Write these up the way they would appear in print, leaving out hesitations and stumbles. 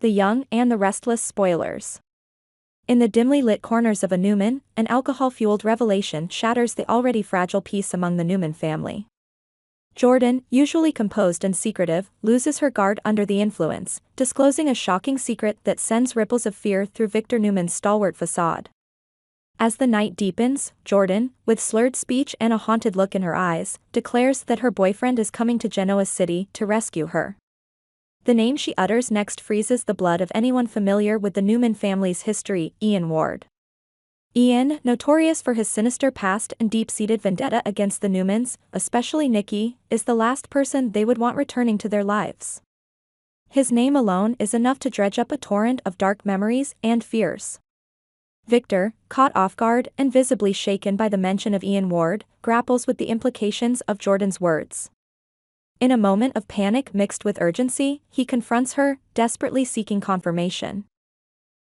the young, and the restless spoilers. In the dimly lit corners of a Newman, an alcohol-fueled revelation shatters the already fragile peace among the Newman family. Jordan, usually composed and secretive, loses her guard under the influence, disclosing a shocking secret that sends ripples of fear through Victor Newman's stalwart facade. As the night deepens, Jordan, with slurred speech and a haunted look in her eyes, declares that her boyfriend is coming to Genoa City to rescue her. The name she utters next freezes the blood of anyone familiar with the Newman family's history: Ian Ward. Ian, notorious for his sinister past and deep-seated vendetta against the Newmans, especially Nikki, is the last person they would want returning to their lives. His name alone is enough to dredge up a torrent of dark memories and fears. Victor, caught off guard and visibly shaken by the mention of Ian Ward, grapples with the implications of Jordan's words. In a moment of panic mixed with urgency, he confronts her, desperately seeking confirmation.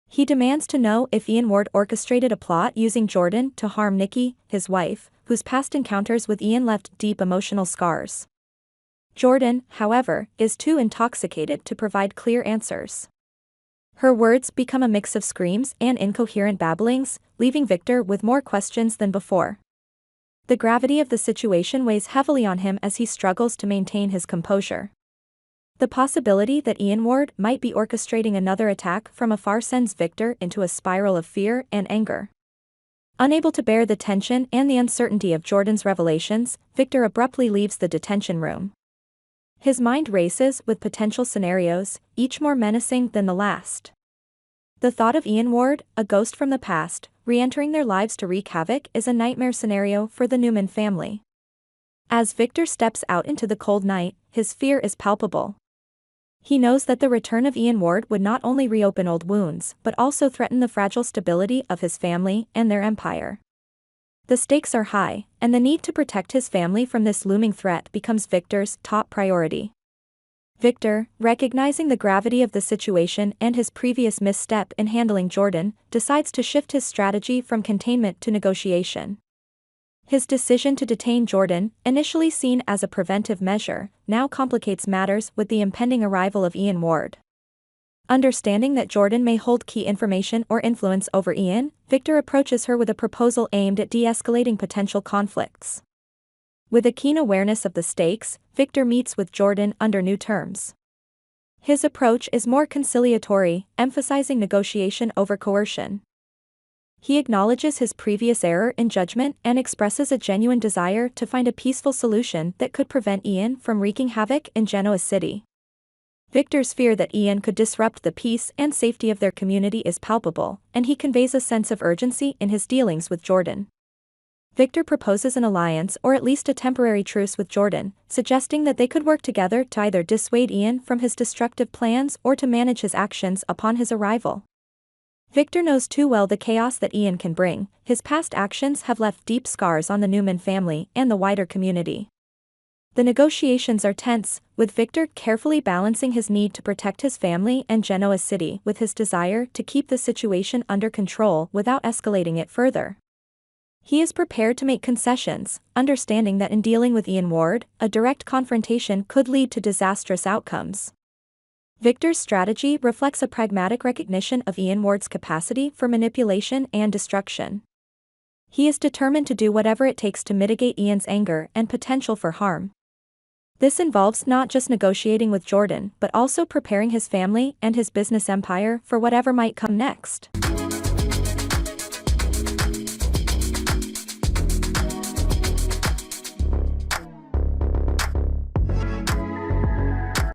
He demands to know if Ian Ward orchestrated a plot using Jordan to harm Nikki, his wife, whose past encounters with Ian left deep emotional scars. Jordan, however, is too intoxicated to provide clear answers. Her words become a mix of screams and incoherent babblings, leaving Victor with more questions than before. The gravity of the situation weighs heavily on him as he struggles to maintain his composure. The possibility that Ian Ward might be orchestrating another attack from afar sends Victor into a spiral of fear and anger. Unable to bear the tension and the uncertainty of Jordan's revelations, Victor abruptly leaves the detention room. His mind races with potential scenarios, each more menacing than the last. The thought of Ian Ward, a ghost from the past, re-entering their lives to wreak havoc is a nightmare scenario for the Newman family. As Victor steps out into the cold night, his fear is palpable. He knows that the return of Ian Ward would not only reopen old wounds but also threaten the fragile stability of his family and their empire. The stakes are high, and the need to protect his family from this looming threat becomes Victor's top priority. Victor, recognizing the gravity of the situation and his previous misstep in handling Jordan, decides to shift his strategy from containment to negotiation. His decision to detain Jordan, initially seen as a preventive measure, now complicates matters with the impending arrival of Ian Ward. Understanding that Jordan may hold key information or influence over Ian, Victor approaches her with a proposal aimed at de-escalating potential conflicts. With a keen awareness of the stakes, Victor meets with Jordan under new terms. His approach is more conciliatory, emphasizing negotiation over coercion. He acknowledges his previous error in judgment and expresses a genuine desire to find a peaceful solution that could prevent Ian from wreaking havoc in Genoa City. Victor's fear that Ian could disrupt the peace and safety of their community is palpable, and he conveys a sense of urgency in his dealings with Jordan. Victor proposes an alliance or at least a temporary truce with Jordan, suggesting that they could work together to either dissuade Ian from his destructive plans or to manage his actions upon his arrival. Victor knows too well the chaos that Ian can bring. His past actions have left deep scars on the Newman family and the wider community. The negotiations are tense, with Victor carefully balancing his need to protect his family and Genoa City with his desire to keep the situation under control without escalating it further. He is prepared to make concessions, understanding that in dealing with Ian Ward, a direct confrontation could lead to disastrous outcomes. Victor's strategy reflects a pragmatic recognition of Ian Ward's capacity for manipulation and destruction. He is determined to do whatever it takes to mitigate Ian's anger and potential for harm. This involves not just negotiating with Jordan but also preparing his family and his business empire for whatever might come next.